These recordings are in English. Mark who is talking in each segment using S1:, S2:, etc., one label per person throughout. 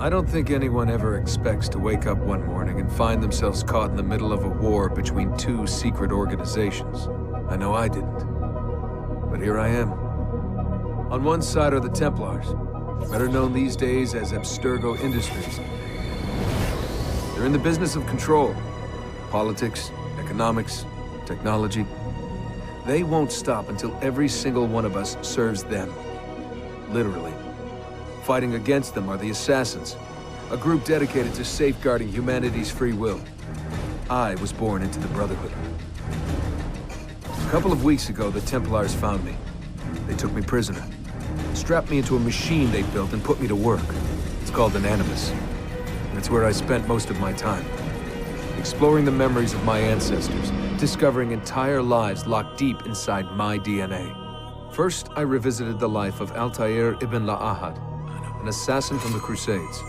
S1: I don't think anyone ever expects to wake up one morning and find themselves caught in the middle of a war between two secret organizations. I know I didn't. But here I am. On one side are the Templars, better known these days as Abstergo Industries. They're in the business of control. Politics, economics, technology. They won't stop until every single one of us serves them. Literally. Fighting against them are the Assassins, a group dedicated to safeguarding humanity's free will. I was born into the Brotherhood. A couple of weeks ago, the Templars found me. They took me prisoner, strapped me into a machine they built and put me to work. It's called an Animus. And it's where I spent most of my time. Exploring the memories of my ancestors, discovering entire lives locked deep inside my DNA. First, I revisited the life of Altair ibn La'ahad, an assassin from the Crusades.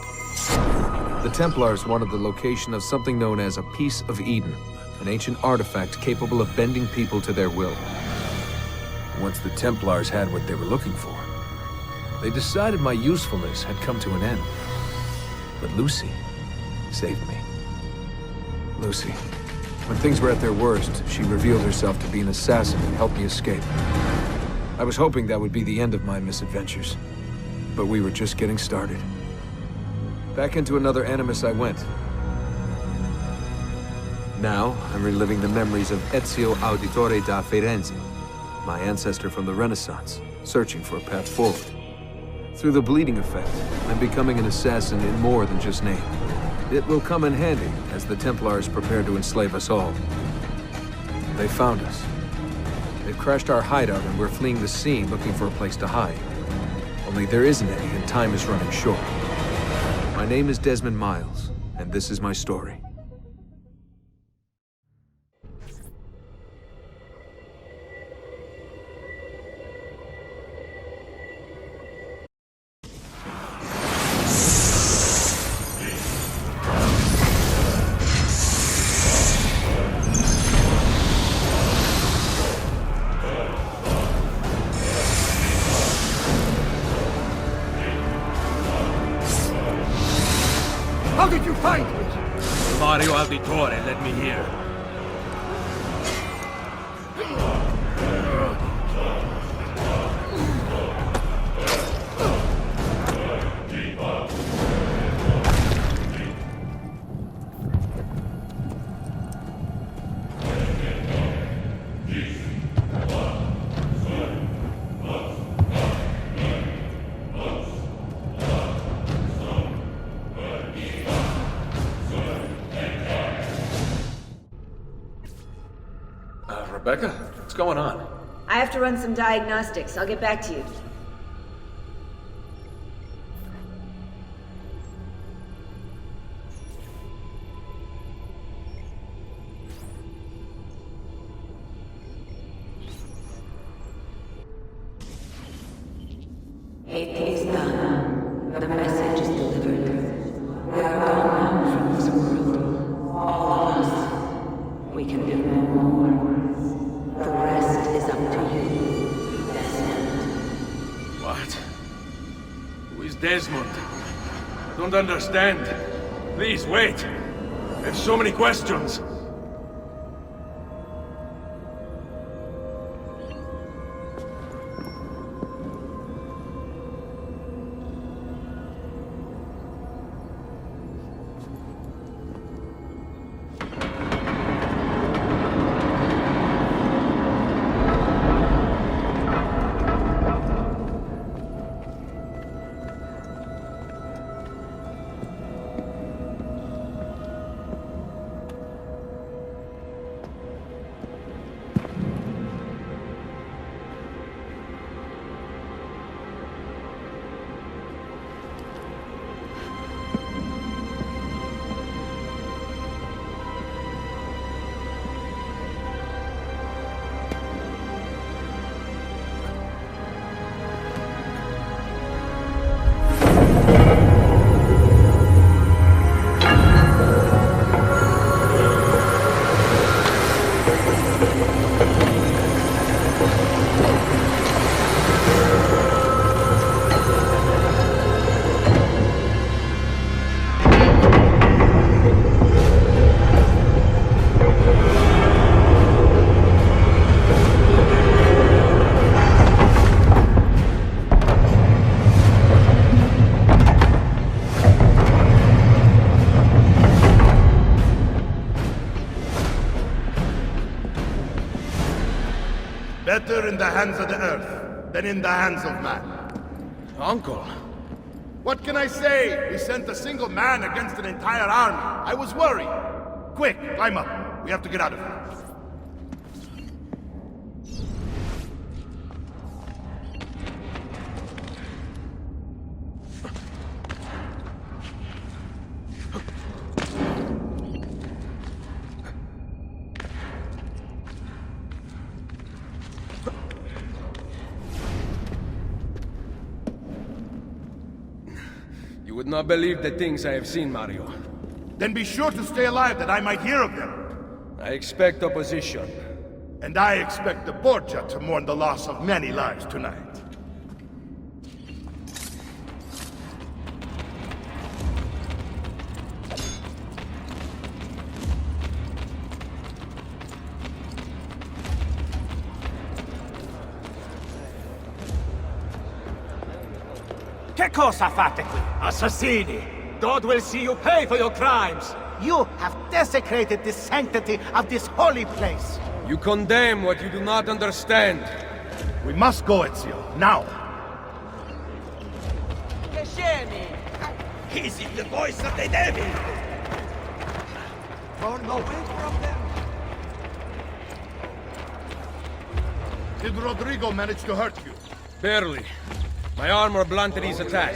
S1: The Templars wanted the location of something known as a Piece of Eden, an ancient artifact capable of bending people to their will. Once the Templars had what they were looking for, they decided my usefulness had come to an end. But Lucy saved me. Lucy. When things were at their worst, she revealed herself to be an assassin and helped me escape. I was hoping that would be the end of my misadventures, but we were just getting started. Back into another Animus I went. Now, I'm reliving the memories of Ezio Auditore da Firenze, my ancestor from the Renaissance, searching for a path forward. Through the bleeding effect, I'm becoming an assassin in more than just name. It will come in handy as the Templars prepare to enslave us all. They found us. They've crashed our hideout and we're fleeing the scene looking for a place to hide. Only there isn't any and time is running short. My name is Desmond Miles, and this is my story.
S2: How did you find me?
S3: Mario Auditore led me here.
S1: Rebecca, what's going on?
S4: I have to run some diagnostics. I'll get back to you.
S5: It is done. The message is delivered. We are gone now from this world. All of us. We can do no more. The rest is up to you, Desmond.
S3: What? Who is Desmond? I don't understand. Please, wait. I have so many questions.
S2: in the hands of the Earth than in the hands of man.
S3: Uncle.
S2: What can I say? We sent a single man against an entire army. I was worried. Quick, climb up. We have to get out of here.
S3: You would not believe the things I have seen, Mario.
S2: Then be sure to stay alive that I might hear of them.
S3: I expect opposition.
S2: And I expect the Borgia to mourn the loss of many lives tonight.
S6: Che cosa fate qui? Assassini! God will see you pay for your crimes! You have desecrated the sanctity of this holy place!
S3: You condemn what you do not understand.
S2: We must go, Ezio. Now!
S6: Is it the voice of the devil? Turn away from them!
S2: Did Rodrigo manage to hurt you?
S3: Barely. My armor blunted his attack.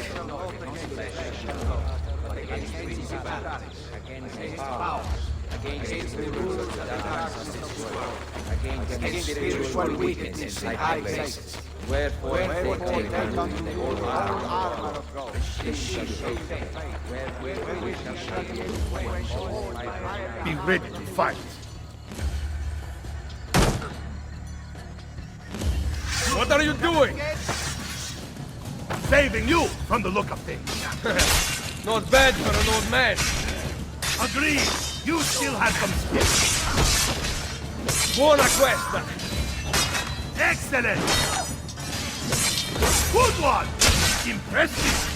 S7: Against spiritual weaknesses like high places. Wherefore take on the whole armor of God. The shield of faith. Wherefore we shall be able to quench all fire.
S2: Be ready to fight.
S3: What are you doing?
S2: Saving you from the look of things.
S3: Not bad for an old man.
S2: Agreed. You still have some spirit.
S3: Buona questa.
S2: Excellent. Good one. Impressive.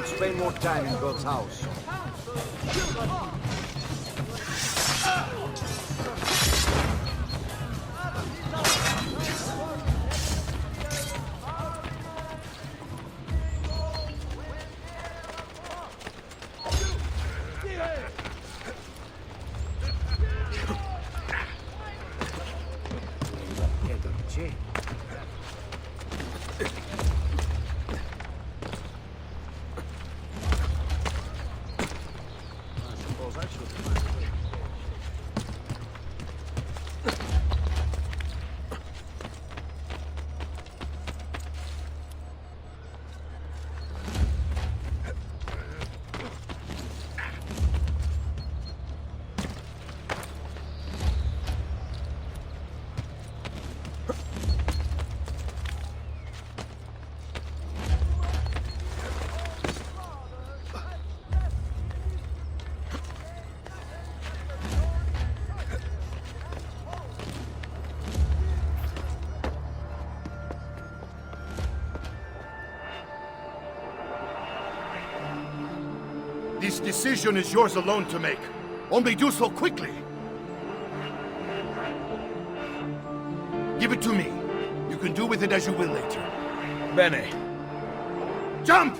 S7: Spend more time in God's house.
S2: This decision is yours alone to make. Only do so quickly. Give it to me. You can do with it as you will later.
S3: Bene.
S2: Jump!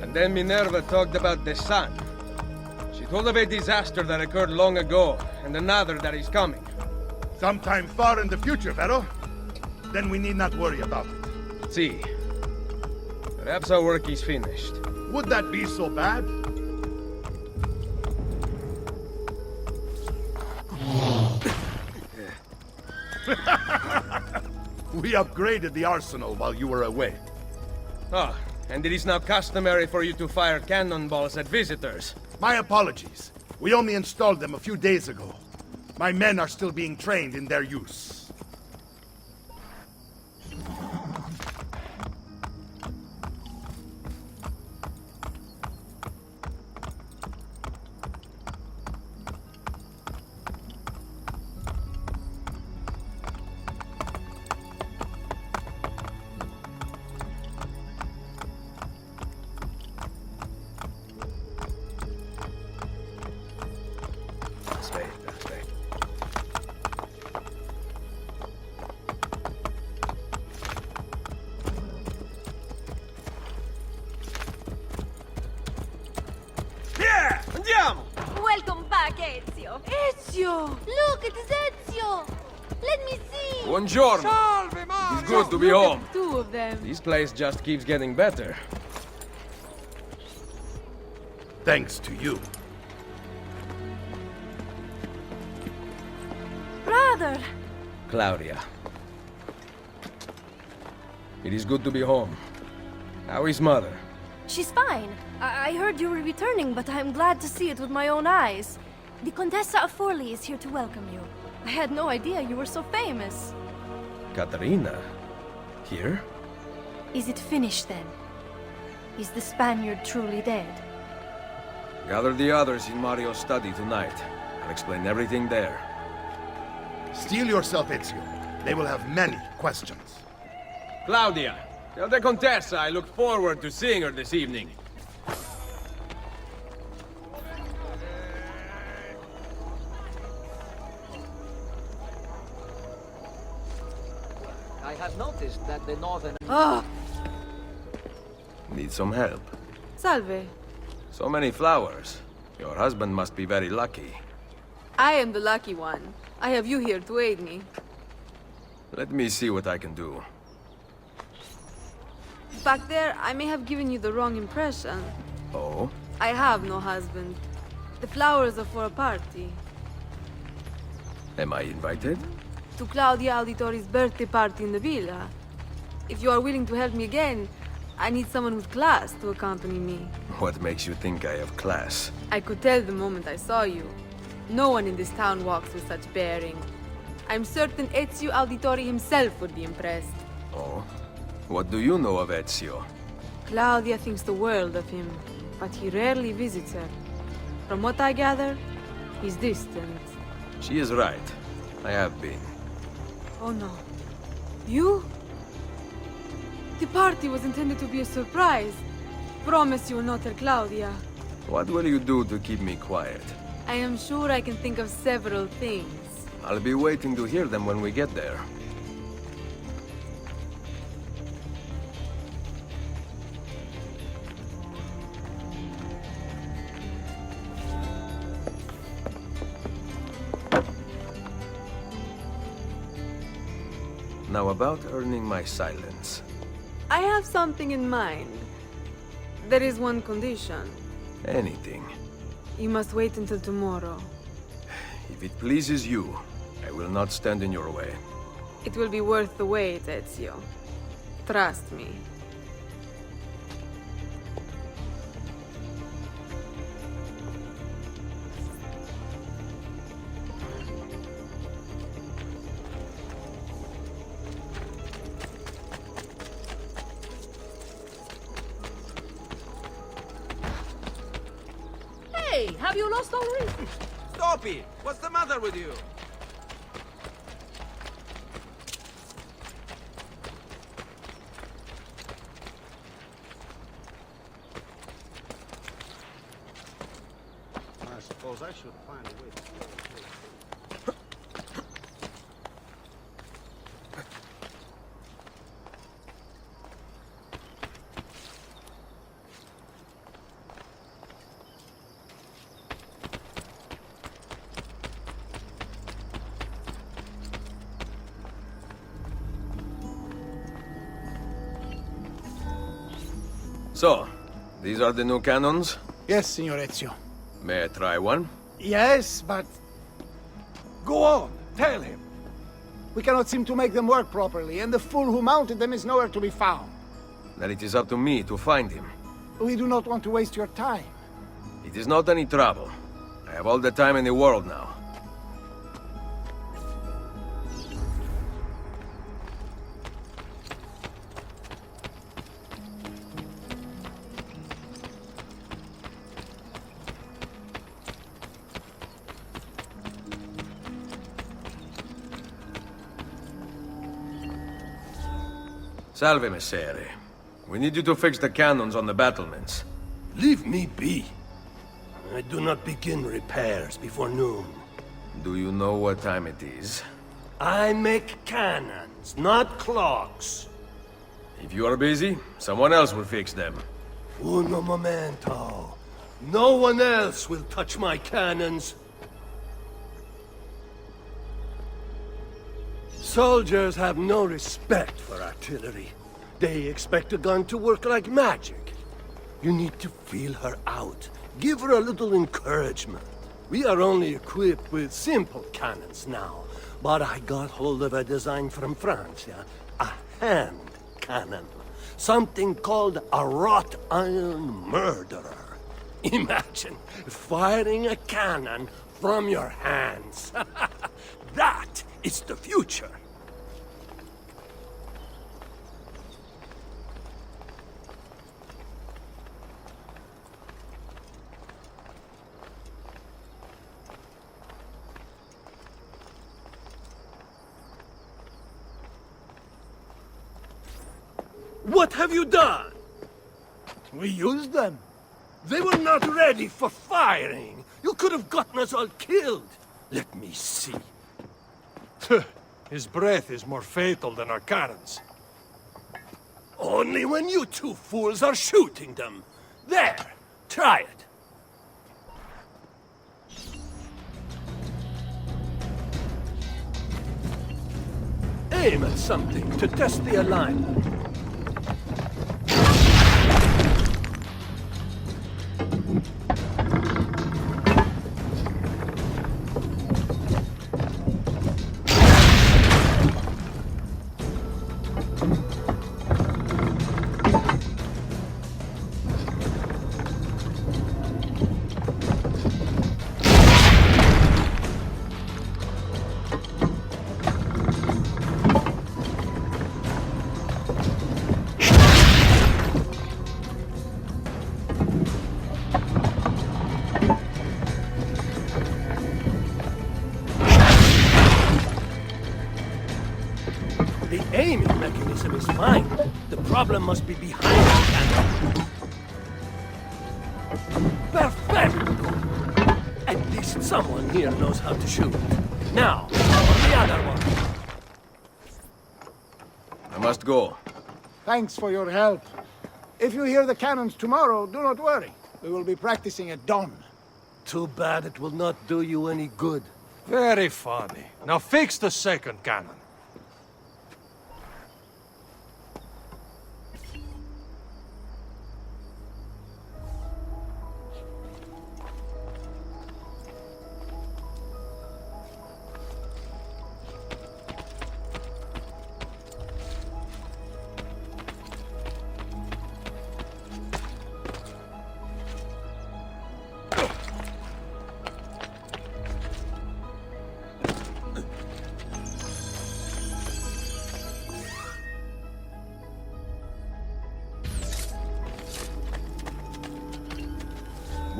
S3: And then Minerva talked about the sun. She told of a disaster that occurred long ago, and another that is coming.
S2: Sometime far in the future, Vero. Then we need not worry about it.
S3: See. Perhaps our work is finished.
S2: Would that be so bad? We upgraded the arsenal while you were away.
S3: Ah, and it is now customary for you to fire cannonballs at visitors.
S2: My apologies. We only installed them a few days ago. My men are still being trained in their use.
S3: Andiamo!
S8: Welcome back, Ezio.
S9: Ezio!
S8: Look, it is Ezio. Let me see.
S3: Buongiorno!
S9: Salve, Mario!
S3: It's good to be
S9: Look
S3: home.
S9: at the two of them.
S3: This place just keeps getting better.
S2: Thanks to you.
S9: Brother!
S3: Claudia. It is good to be home. How is mother?
S9: She's fine. I heard you were returning, but I'm glad to see it with my own eyes. The Contessa of Forli is here to welcome you. I had no idea you were so famous.
S3: Caterina? Here?
S9: Is it finished then? Is the Spaniard truly dead?
S3: Gather the others in Mario's study tonight. I'll explain everything there.
S2: Steel yourself, Ezio. They will have many questions.
S3: Claudia, tell the Contessa I look forward to seeing her this evening.
S7: I have noticed that the northern...
S9: Oh!
S3: Need some help?
S10: Salve.
S3: So many flowers. Your husband must be very lucky.
S10: I am the lucky one. I have you here to aid me.
S3: Let me see what I can do.
S10: Back there, I may have given you the wrong impression.
S3: Oh?
S10: I have no husband. The flowers are for a party.
S3: Am I invited?
S10: To Claudia Auditori's birthday party in the villa. If you are willing to help me again, I need someone with class to accompany me.
S3: What makes you think I have class?
S10: I could tell the moment I saw you. No one in this town walks with such bearing. I'm certain Ezio Auditori himself would be impressed.
S3: Oh? What do you know of Ezio?
S10: Claudia thinks the world of him, but he rarely visits her. From what I gather, he's distant.
S3: She is right. I have been.
S10: Oh no. You? The party was intended to be a surprise. Promise you will not tell Claudia.
S3: What will you do to keep me quiet?
S10: I am sure I can think of several things.
S3: I'll be waiting to hear them when we get there. Now about earning my silence.
S10: I have something in mind. There is one condition.
S3: Anything.
S10: You must wait until tomorrow.
S3: If it pleases you, I will not stand in your way.
S10: It will be worth the wait, Ezio. Trust me.
S11: Hey, have you lost all reason?
S7: Stop it! What's the matter with you?
S2: I suppose I should find a way to slow it down.
S3: So, these are the new cannons?
S6: Yes, Signor Ezio.
S3: May I try one?
S6: Yes, but... Go on, tell him. We cannot seem to make them work properly, and the fool who mounted them is nowhere to be found.
S3: Then it is up to me to find him.
S6: We do not want to waste your time.
S3: It is not any trouble. I have all the time in the world now. Salve, Messere. We need you to fix the cannons on the battlements.
S12: Leave me be. I do not begin repairs before noon.
S3: Do you know what time it is?
S12: I make cannons, not clocks.
S3: If you are busy, someone else will fix them.
S12: Uno momento. No one else will touch my cannons. Soldiers have no respect for artillery. They expect a gun to work like magic. You need to feel her out. Give her a little encouragement. We are only equipped with simple cannons now, but I got hold of a design from France, yeah? A hand cannon. Something called a wrought iron murderer. Imagine firing a cannon from your hands. That is the future. What have you done?
S6: We used them.
S12: They were not ready for firing. You could have gotten us all killed. Let me see.
S13: His breath is more fatal than our cannons.
S12: Only when you two fools are shooting them. There, try it. Aim at something to test the alignment. The aiming mechanism is fine. The problem must be behind the cannon. Perfecto! At least someone here knows how to shoot. Now, the other one.
S3: I must go.
S6: Thanks for your help. If you hear the cannons tomorrow, do not worry. We will be practicing at dawn.
S12: Too bad it will not do you any good.
S13: Very funny. Now fix the second cannon.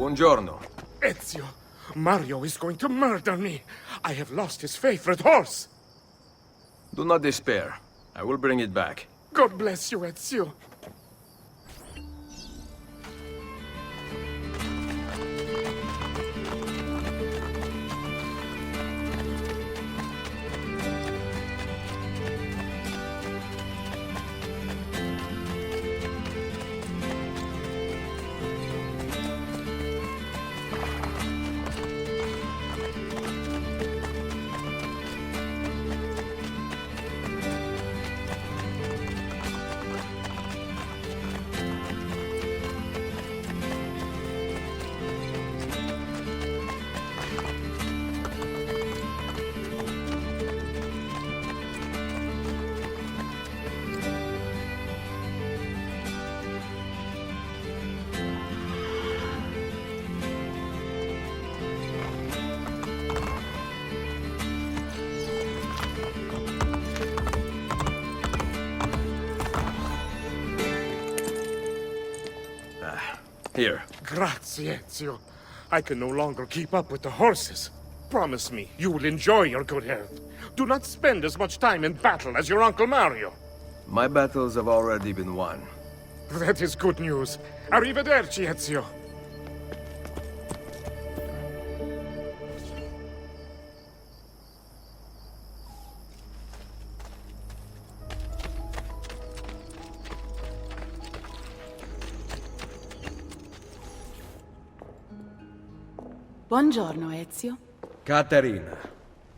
S3: Buongiorno.
S2: Ezio, Mario is going to murder me. I have lost his favorite horse.
S3: Do not despair. I will bring it back.
S2: God bless you, Ezio.
S3: Here.
S2: Grazie, Ezio. I can no longer keep up with the horses. Promise me you will enjoy your good health. Do not spend as much time in battle as your Uncle Mario.
S3: My battles have already been won.
S2: That is good news. Arrivederci, Ezio.
S5: Buongiorno, Ezio.
S7: Caterina,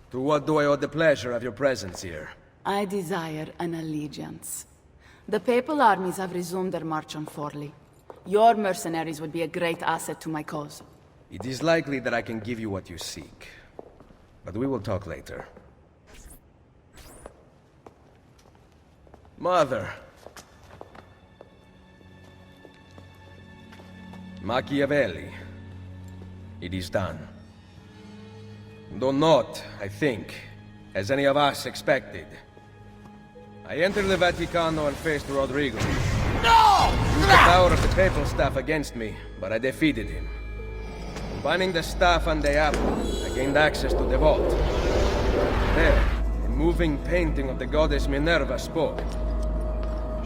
S7: to what do I owe the pleasure of your presence here?
S5: I desire an allegiance. The Papal armies have resumed their march on Forli. Your mercenaries would be a great asset to my cause.
S7: It is likely that I can give you what you seek. But we will talk later. Mother! Machiavelli. It is done. Though not, I think, as any of us expected. I entered the Vaticano and faced Rodrigo. No! He used the power of the papal staff against me, but I defeated him. Combining the staff and the apple, I gained access to the vault. There, a moving painting of the goddess Minerva spoke.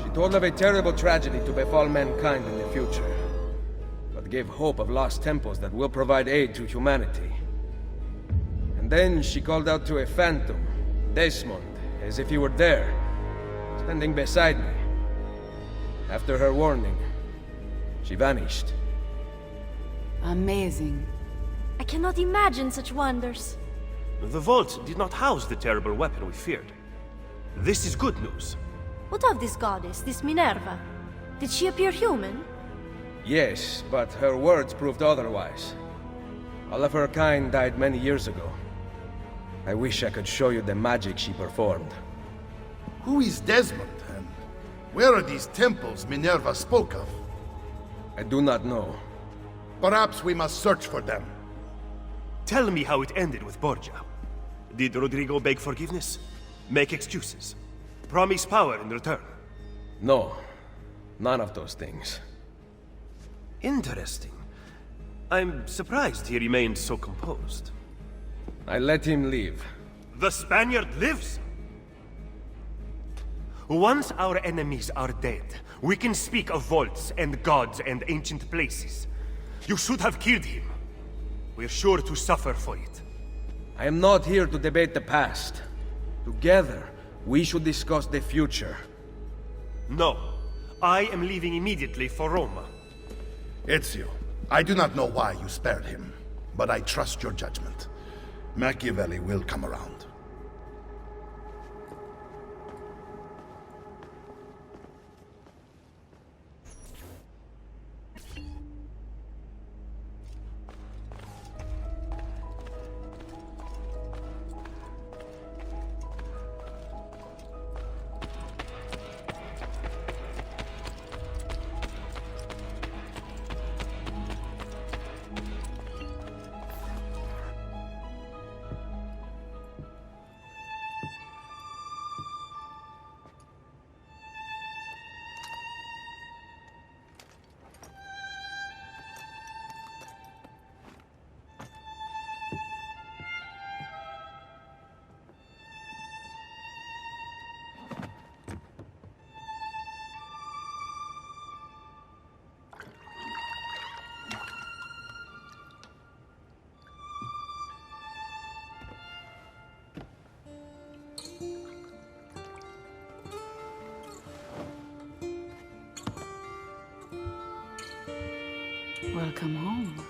S7: She told of a terrible tragedy to befall mankind in the future, but gave hope of lost temples that will provide aid to humanity. And then she called out to a phantom, Desmond, as if he were there, standing beside me. After her warning, she vanished.
S5: Amazing.
S9: I cannot imagine such wonders.
S14: The vault did not house the terrible weapon we feared. This is good news.
S9: What of this goddess, this Minerva? Did she appear human?
S7: Yes, but her words proved otherwise. All of her kind died many years ago. I wish I could show you the magic she performed.
S2: Who is Desmond, and where are these temples Minerva spoke of?
S7: I do not know.
S2: Perhaps we must search for them.
S14: Tell me how it ended with Borgia. Did Rodrigo beg forgiveness? Make excuses? Promise power in return?
S7: No, none of those things.
S14: Interesting. I'm surprised he remained so composed.
S7: I let him leave.
S14: The Spaniard lives! Once our enemies are dead, we can speak of vaults and gods and ancient places. You should have killed him. We're sure to suffer for it.
S7: I am not here to debate the past. Together, we should discuss the future.
S14: No. I am leaving immediately for Roma.
S2: Ezio, I do not know why you spared him, but I trust your judgment. Machiavelli will come around.
S5: Welcome home.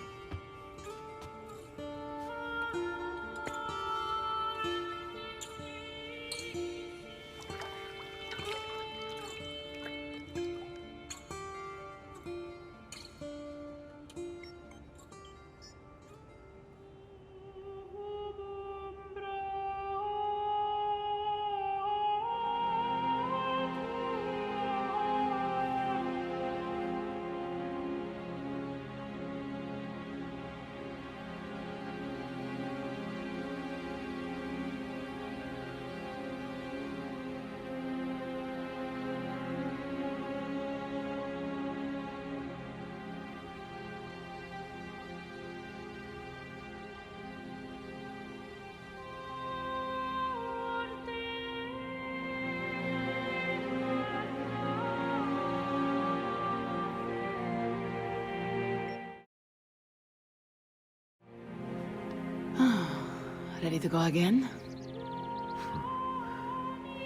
S5: Ready to go again?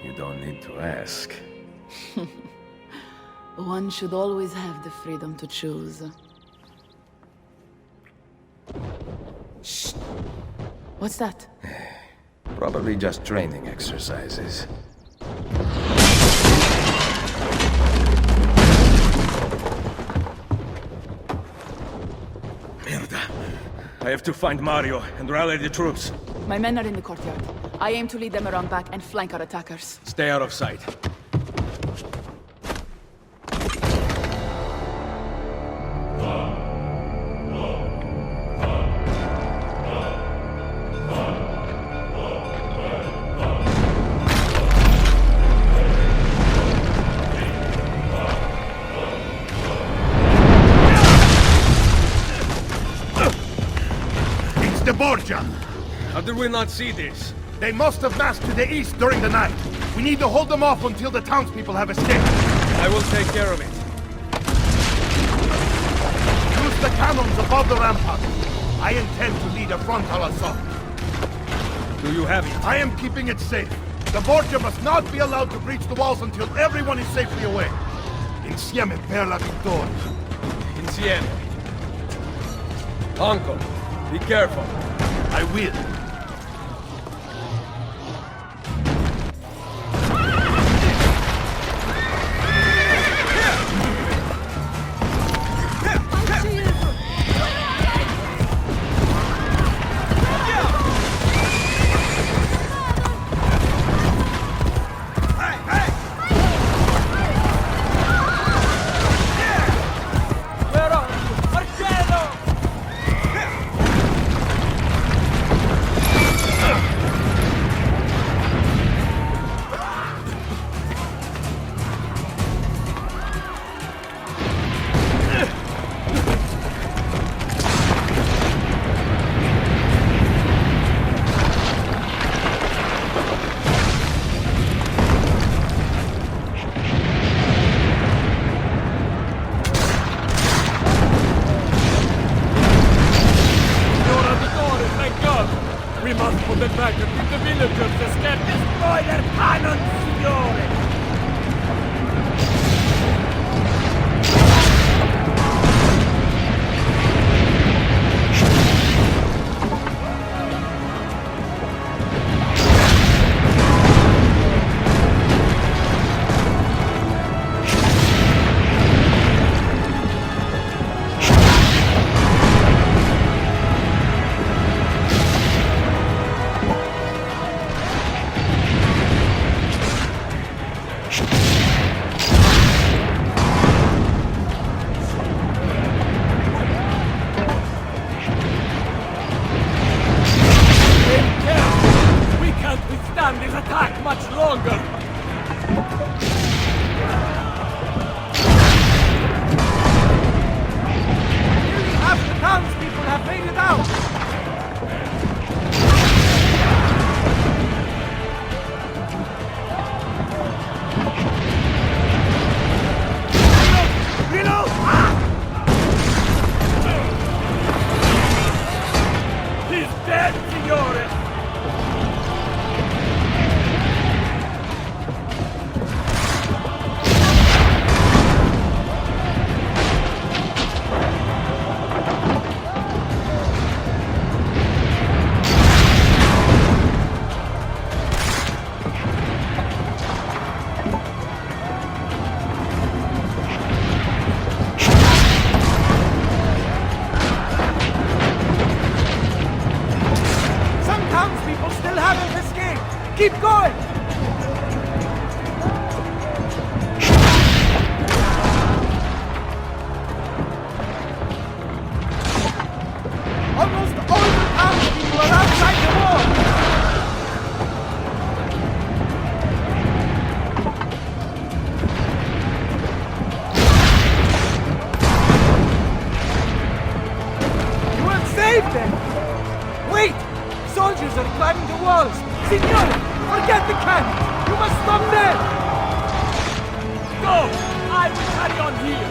S7: You don't need to ask.
S5: One should always have the freedom to choose. Shh! What's that?
S7: Probably just training exercises.
S3: Mierda. I have to find Mario and rally the troops.
S5: My men are in the courtyard. I aim to lead them around back and flank our attackers.
S3: Stay out of sight.
S2: It's the Borgia!
S3: How did we not see this?
S2: They must have massed to the east during the night. We need to hold them off until the townspeople have escaped.
S3: I will take care of it.
S2: Use the cannons above the rampart. I intend to lead a frontal assault.
S3: Do you have it?
S2: I am keeping it safe. The Borgia must not be allowed to breach the walls until everyone is safely away. Insieme per la vittoria.
S3: Insieme. Uncle, be careful.
S2: I will.
S6: townspeople still haven't escaped! Keep going! Almost all the townspeople are outside the wall! You will save them! Wait! Soldiers are climbing the walls! Signore! Forget the cannons! You must stop them! Go! I will carry on here!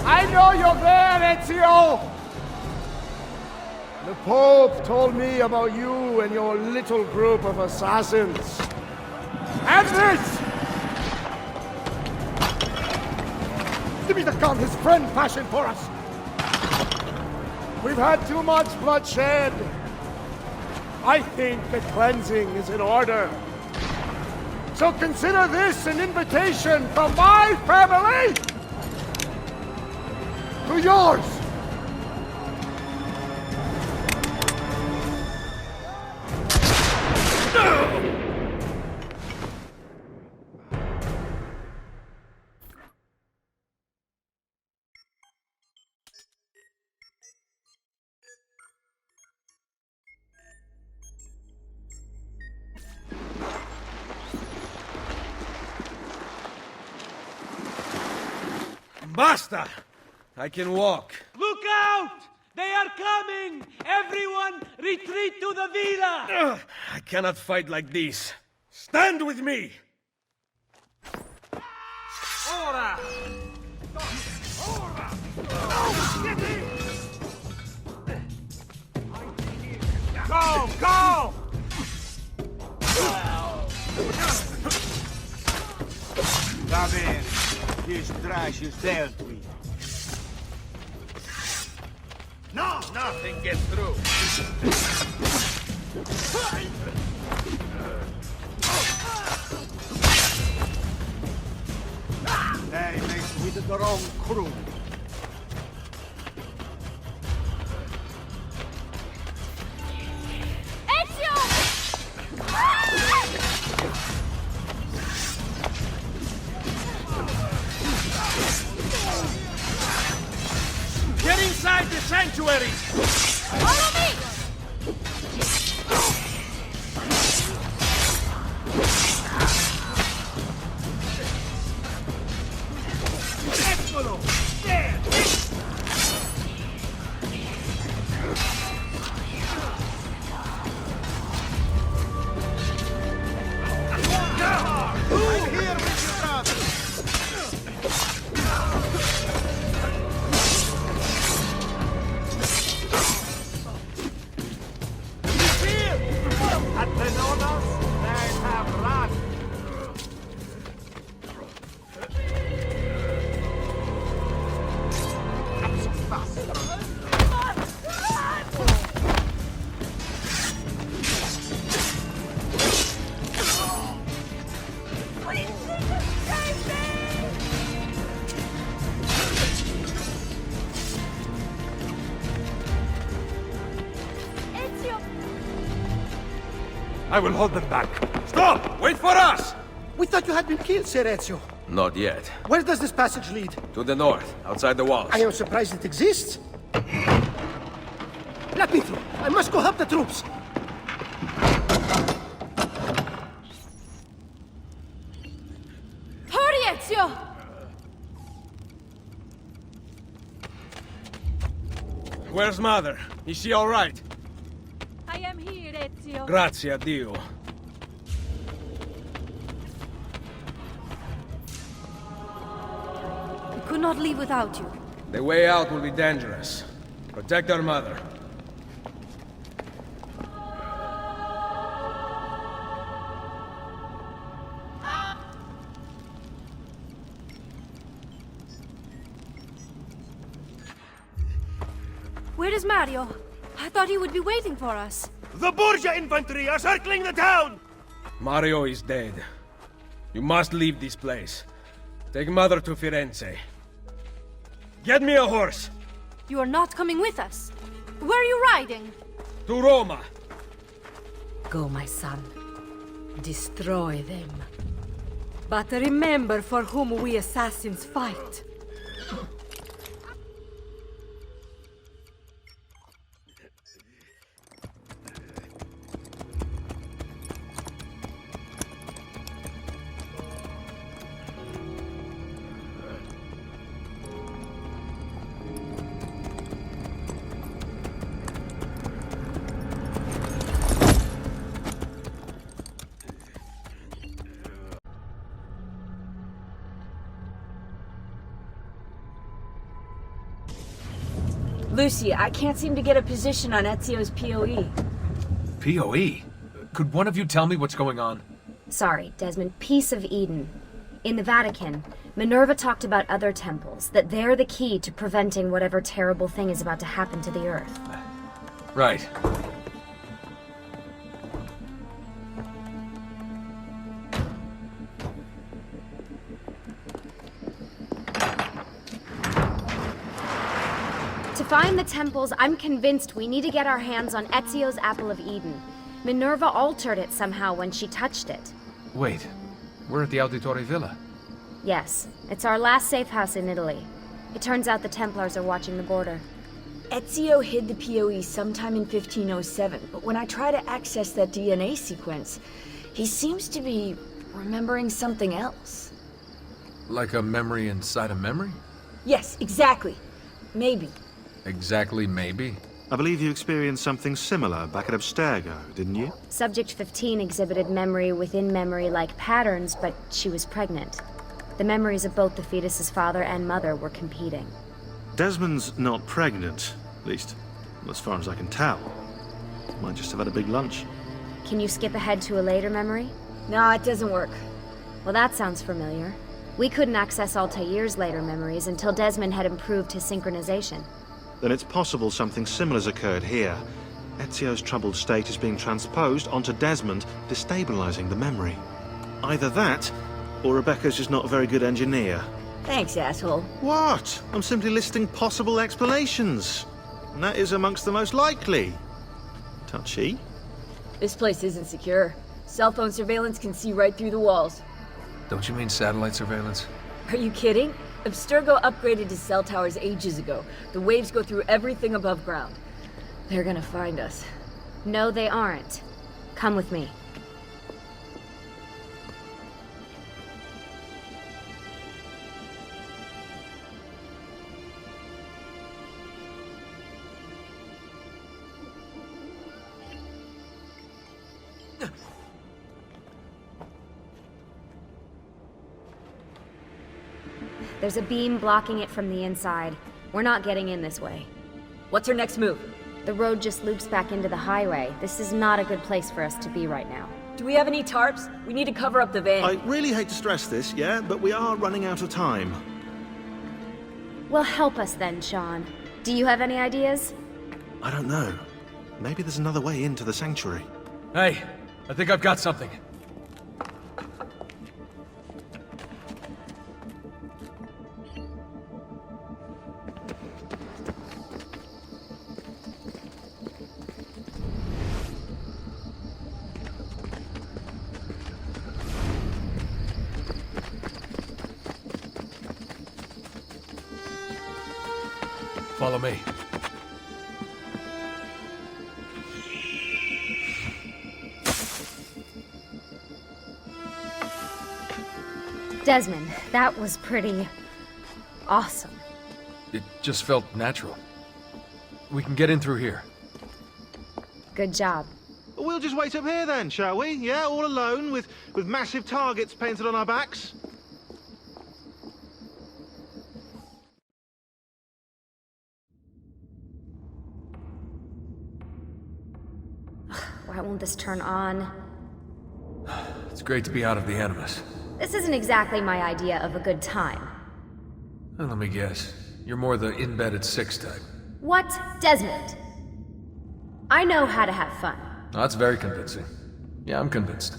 S15: I know you're there, Ezio! The Pope told me about you and your little group of assassins. And this! Give me the gun his friend fashioned for us! We've had too much bloodshed. I think a cleansing is in order. So consider this an invitation from my family to yours!
S3: Basta! I can walk.
S6: Look out! They are coming! Everyone, retreat to the villa!
S3: I cannot fight like this. Stand with me!
S6: Ora! Ora! Go! Go!
S16: Va bene. This trash is dealt with.
S3: No, nothing gets through.
S16: They mixed with the wrong crew.
S3: Get inside the sanctuary!
S8: Follow me!
S6: Eccolo!
S15: At the Nonos, they have run.
S13: I will hold them back.
S3: Stop! Wait for us!
S12: We thought you had been killed, Sir Ezio.
S14: Not yet.
S12: Where does this passage lead?
S14: To the north, outside the walls.
S12: I am surprised it exists. Let me through. I must go help the troops.
S10: Hurry, Ezio!
S3: Where's Mother? Is she all right?
S8: I am here, Ezio.
S3: Grazie a Dio.
S9: We could not leave without you.
S3: The way out will be dangerous. Protect our mother.
S9: Where is Mario? I thought he would be waiting for us.
S14: The Borgia infantry are circling the town!
S3: Mario is dead. You must leave this place. Take Mother to Firenze. Get me a horse!
S9: You are not coming with us. Where are you riding?
S3: To Roma!
S10: Go, my son. Destroy them. But remember for whom we assassins fight.
S4: Lucy, I can't seem to get a position on Ezio's POE.
S1: POE? Could one of you tell me what's going on?
S17: Sorry, Desmond. Peace of Eden. In the Vatican, Minerva talked about other temples, that they're the key to preventing whatever terrible thing is about to happen to the Earth.
S1: Right.
S17: To find the temples, I'm convinced we need to get our hands on Ezio's Apple of Eden. Minerva altered it somehow when she touched it.
S1: Wait, we're at the Auditore Villa.
S17: Yes, it's our last safe house in Italy. It turns out the Templars are watching the border.
S4: Ezio hid the POE sometime in 1507, but when I try to access that DNA sequence, he seems to be remembering something else.
S1: Like a memory inside a memory?
S4: Yes, exactly. Maybe.
S1: Exactly, maybe.
S18: I believe you experienced something similar back at Abstergo, didn't you?
S17: Subject 15 exhibited memory within memory-like patterns, but she was pregnant. The memories of both the fetus's father and mother were competing.
S18: Desmond's not pregnant, at least as far as I can tell. Might just have had a big lunch.
S17: Can you skip ahead to a later memory?
S4: No, it doesn't work.
S17: Well, that sounds familiar. We couldn't access Altair's later memories until Desmond had improved his synchronization.
S18: Then it's possible something similar's occurred here. Ezio's troubled state is being transposed onto Desmond, destabilizing the memory. Either that, or Rebecca's just not a very good engineer.
S4: Thanks, asshole.
S18: What? I'm simply listing possible explanations. And that is amongst the most likely. Touchy?
S4: This place isn't secure. Cell phone surveillance can see right through the walls.
S1: Don't you mean satellite surveillance?
S4: Are you kidding? Abstergo upgraded his cell towers ages ago. The waves go through everything above ground. They're gonna find us.
S17: No, they aren't. Come with me. There's a beam blocking it from the inside. We're not getting in this way.
S4: What's our next move?
S17: The road just loops back into the highway. This is not a good place for us to be right now.
S11: Do we have any tarps? We need to cover up the van.
S18: I really hate to stress this, yeah, but we are running out of time.
S17: Well, help us then, Sean. Do you have any ideas?
S18: I don't know. Maybe there's another way into the sanctuary.
S13: Hey, I think I've got something. Follow me.
S17: Desmond, that was pretty awesome.
S13: It just felt natural. We can get in through here.
S17: Good job.
S18: We'll just wait up here then, shall we? Yeah, all alone with massive targets painted on our backs?
S17: Why won't this turn on?
S13: It's great to be out of the Animus.
S17: This isn't exactly my idea of a good time.
S13: Well, let me guess. You're more the in-bed-at 6 type.
S17: What? Desmond? I know how to have fun.
S13: That's very convincing. Yeah, I'm convinced.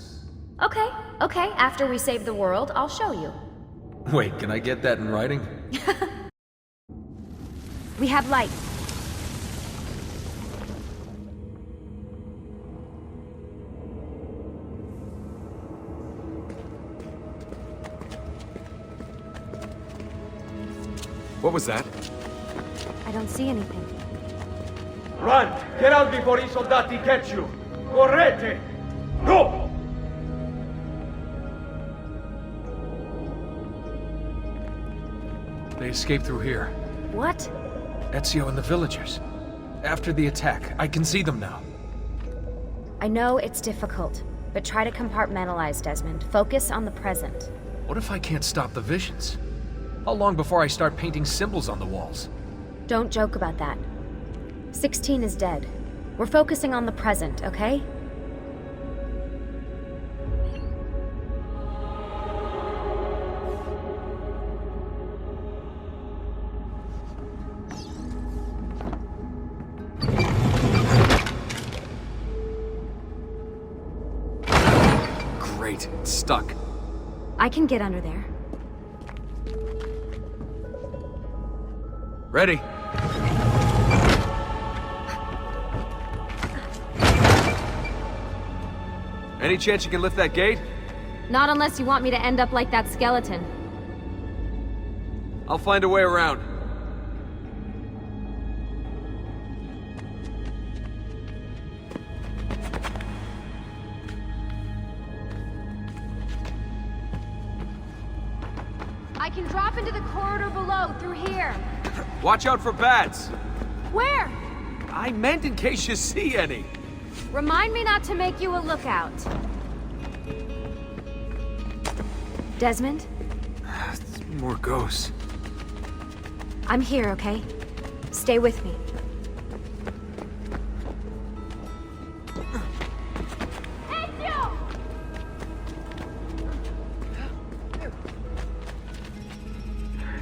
S17: Okay, after we save the world, I'll show you.
S13: Wait, can I get that in writing?
S17: We have light.
S1: What was that?
S17: I don't see anything.
S16: Run! Get out before I soldati catch you! Correte! Go!
S13: They escaped through here.
S17: What?
S13: Ezio and the villagers. After the attack, I can see them now.
S17: I know it's difficult, but try to compartmentalize, Desmond. Focus on the present.
S13: What if I can't stop the visions? How long before I start painting symbols on the walls?
S17: Don't joke about that. 16 is dead. We're focusing on the present, okay?
S1: Great, it's stuck.
S17: I can get under there.
S1: Ready. Any chance you can lift that gate?
S17: Not unless you want me to end up like that skeleton.
S1: I'll find a way around.
S17: I can drop into the corridor below, through here.
S1: Watch out for bats!
S17: Where?
S1: I meant in case you see any.
S17: Remind me not to make you a lookout. Desmond?
S1: More ghosts.
S17: I'm here, okay? Stay with me.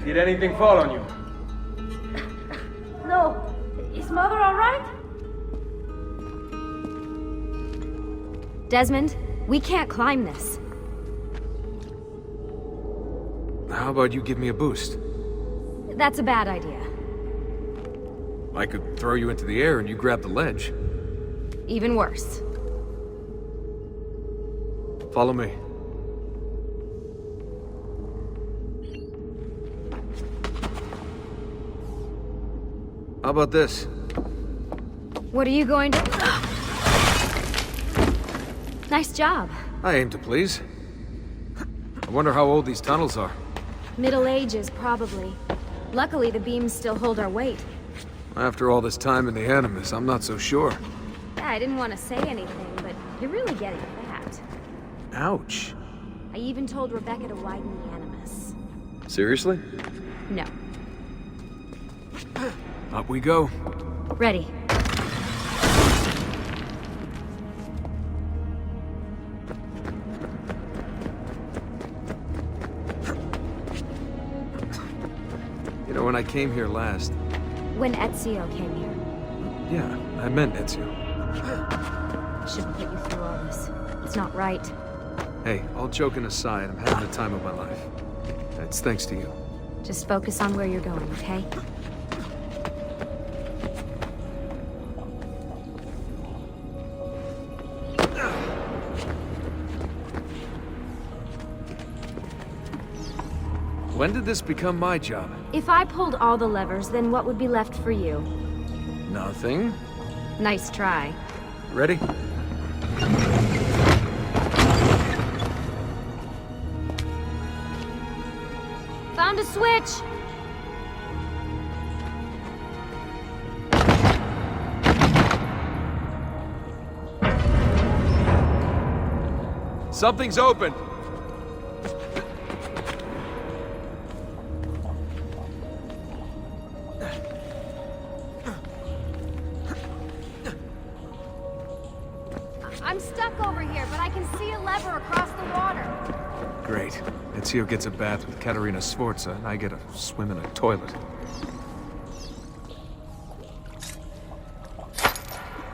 S16: Did anything fall on you?
S9: No. Is Mother all right?
S17: Desmond, we can't climb this.
S1: How about you give me a boost?
S17: That's a bad idea.
S1: I could throw you into the air and you grab the ledge.
S17: Even worse.
S1: Follow me. How about this?
S17: What are you going to... Nice job.
S1: I aim to please. I wonder how old these tunnels are.
S17: Middle Ages, probably. Luckily, the beams still hold our weight.
S1: After all this time in the Animus, I'm not so sure.
S17: Yeah, I didn't want to say anything, but you're really getting fat.
S1: Ouch.
S17: I even told Rebecca to widen the Animus.
S1: Seriously?
S17: No.
S1: Up we go.
S17: Ready.
S1: I came here last.
S17: When Ezio came here.
S1: Yeah, I meant Ezio.
S17: Shouldn't put you through all this. It's not right.
S1: Hey, all joking aside, I'm having the time of my life. It's thanks to you.
S17: Just focus on where you're going, okay?
S1: When did this become my job?
S17: If I pulled all the levers, then what would be left for you?
S1: Nothing.
S17: Nice try.
S1: Ready?
S17: Found a switch!
S1: Something's open!
S17: I'm stuck over here, but I can see a lever across the water.
S1: Great. Ezio gets a bath with Katerina Sforza, and I get a swim in a toilet.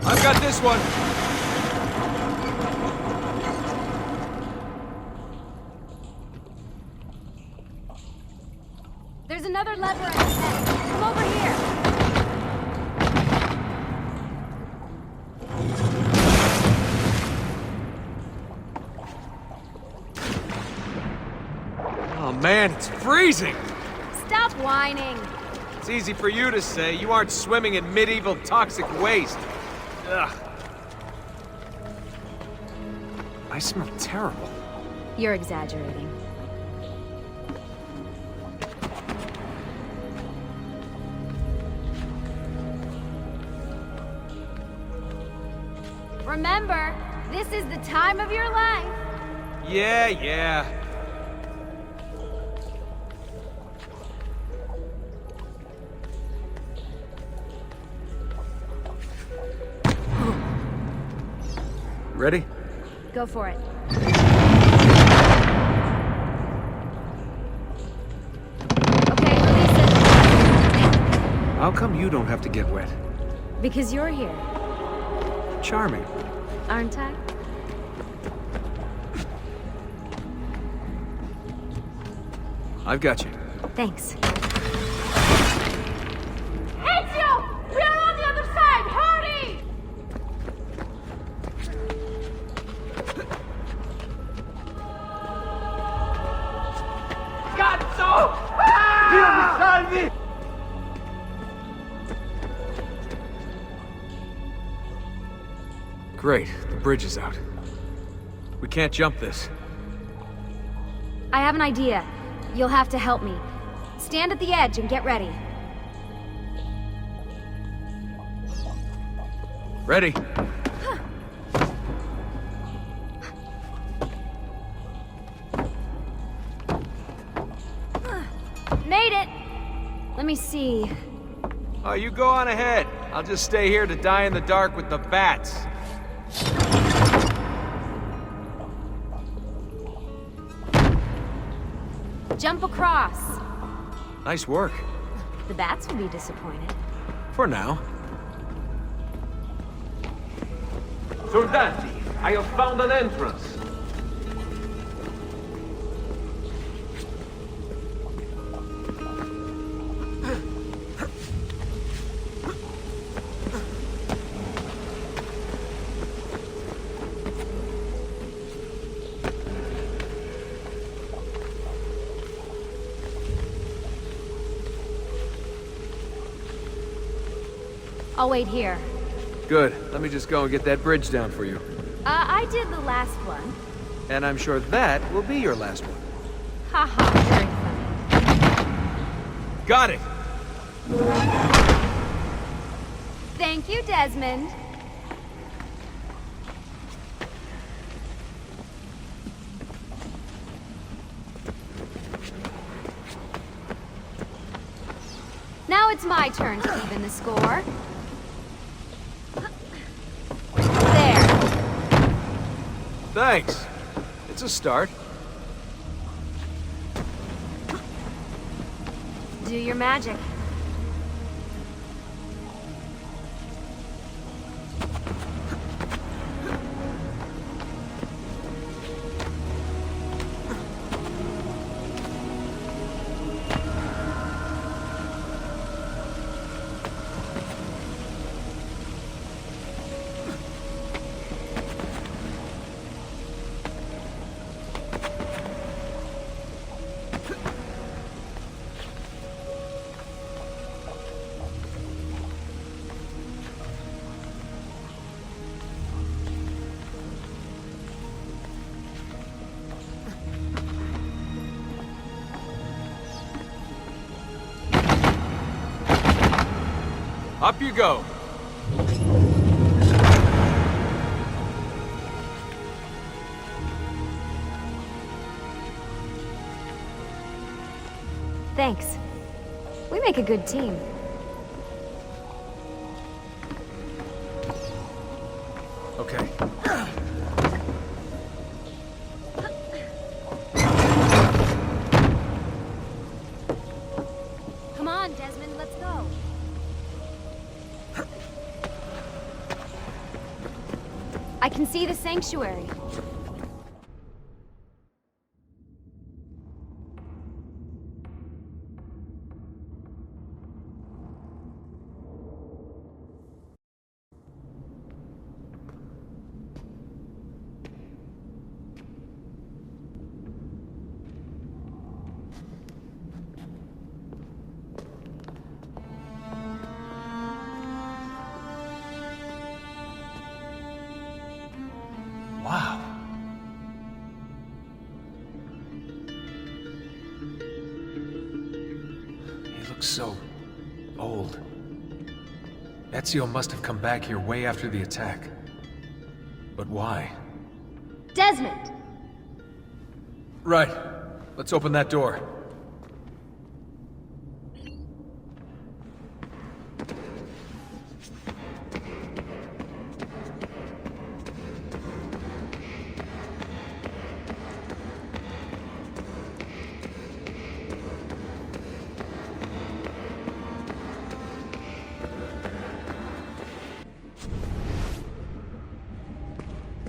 S1: I've got this one!
S17: There's another lever at the end. Come over here.
S1: Oh man, it's freezing!
S17: Stop whining.
S1: It's easy for you to say. You aren't swimming in medieval toxic waste. Ugh. I smell terrible.
S17: You're exaggerating. Remember, this is the time of your life.
S1: Yeah. Ready?
S17: Go for it. Okay, release it.
S1: How come you don't have to get wet?
S17: Because you're here,
S1: Charming.
S17: aren't I?
S1: I've got you.
S17: Thanks.
S8: Ezio! We are on the other side! Hurry!
S16: Cazzo! Dio mi salvi!
S1: Great. The bridge is out. We can't jump this.
S17: I have an idea. You'll have to help me. Stand at the edge and get ready.
S1: Ready?
S17: Made it! Let me see.
S1: Oh, you go on ahead. I'll just stay here to die in the dark with the bats.
S17: Jump across.
S1: Nice work.
S17: The bats will be disappointed.
S1: For now.
S3: Soldati, I have found an entrance.
S17: I'll wait here.
S1: Good. Let me just go and get that bridge down for you.
S17: I did the last one.
S1: And I'm sure that will be your last one.
S17: Haha, very funny.
S1: Got it!
S17: Thank you, Desmond. Now it's my turn to even the score. There.
S1: Thanks. It's a start.
S17: Do your magic.
S13: Up you go.
S17: Thanks. We make a good team.
S13: Okay.
S17: Come on, Desmond, let's go. I can see the sanctuary.
S13: Wow. He looks so old. Ezio must have come back here way after the attack. But why?
S17: Desmond!
S13: Right. Let's open that door.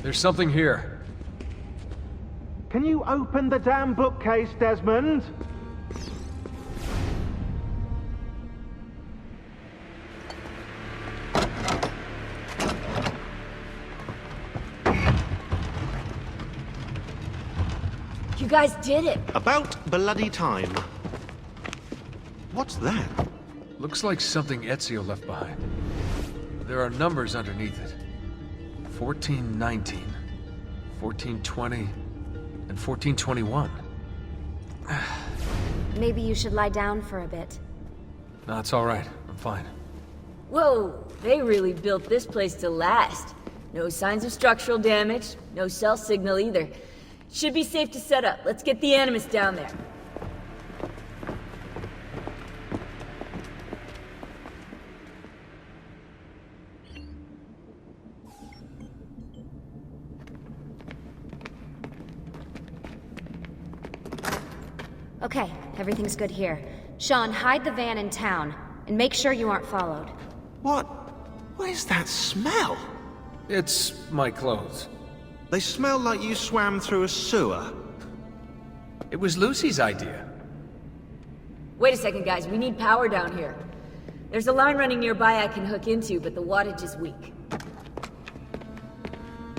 S13: There's something here.
S18: Can you open the damn bookcase, Desmond?
S4: You guys did it!
S18: About bloody time. What's that?
S13: Looks like something Ezio left behind. There are numbers underneath it. 1419, 1420, and 1421.
S17: Maybe you should lie down for a bit.
S13: No, it's all right. I'm fine.
S11: Whoa, they really built this place to last. No signs of structural damage, no cell signal either. Should be safe to set up. Let's get the Animus down there.
S17: Okay, everything's good here. Sean, hide the van in town, and make sure you aren't followed.
S18: What? What is that smell?
S13: It's my clothes.
S18: They smell like you swam through a sewer.
S13: It was Lucy's idea.
S11: Wait a second, guys. We need power down here. There's a line running nearby I can hook into, but the wattage is weak.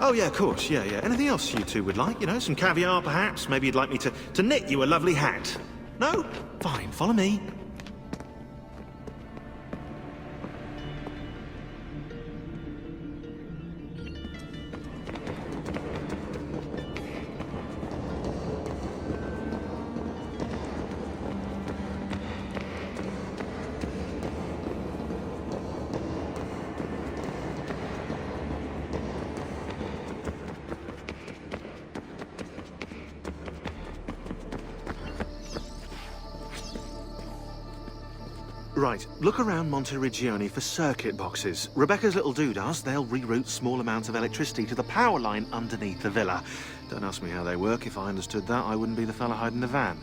S18: Oh yeah, of course, yeah. Anything else you two would like? You know, some caviar perhaps? Maybe you'd like me to knit you a lovely hat? No? Fine, follow me. Right, look around Monteriggioni for circuit boxes. Rebecca's little doodahs, they'll reroute small amounts of electricity to the power line underneath the villa. Don't ask me how they work. If I understood that, I wouldn't be the fella hiding the van.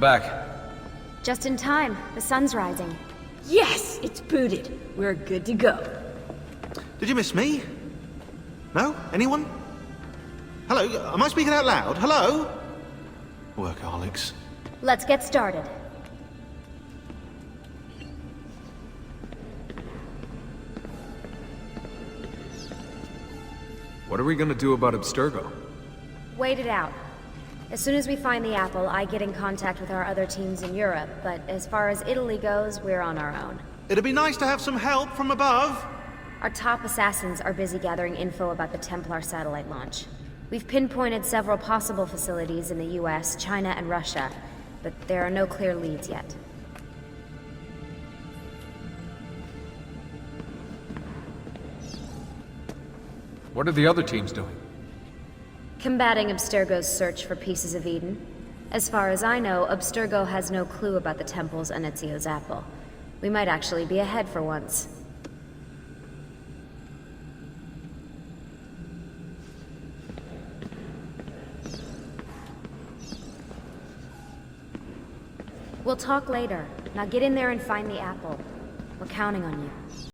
S13: back.
S17: Just in time. The sun's rising.
S11: Yes! It's booted. We're good to go.
S18: Did you miss me? No? Anyone? Hello? Am I speaking out loud? Hello? Workaholics.
S17: Let's get started.
S1: What are we gonna do about Abstergo?
S17: Wait it out. As soon as we find the apple, I get in contact with our other teams in Europe, but as far as Italy goes, we're on our own.
S18: It'd be nice to have some help from above.
S17: Our top assassins are busy gathering info about the Templar satellite launch. We've pinpointed several possible facilities in the US, China, and Russia, but there are no clear leads yet.
S13: What are the other teams doing?
S17: Combating Abstergo's search for pieces of Eden. As far as I know, Abstergo has no clue about the temples and Ezio's apple. We might actually be ahead for once. We'll talk later. Now get in there and find the apple. We're counting on you.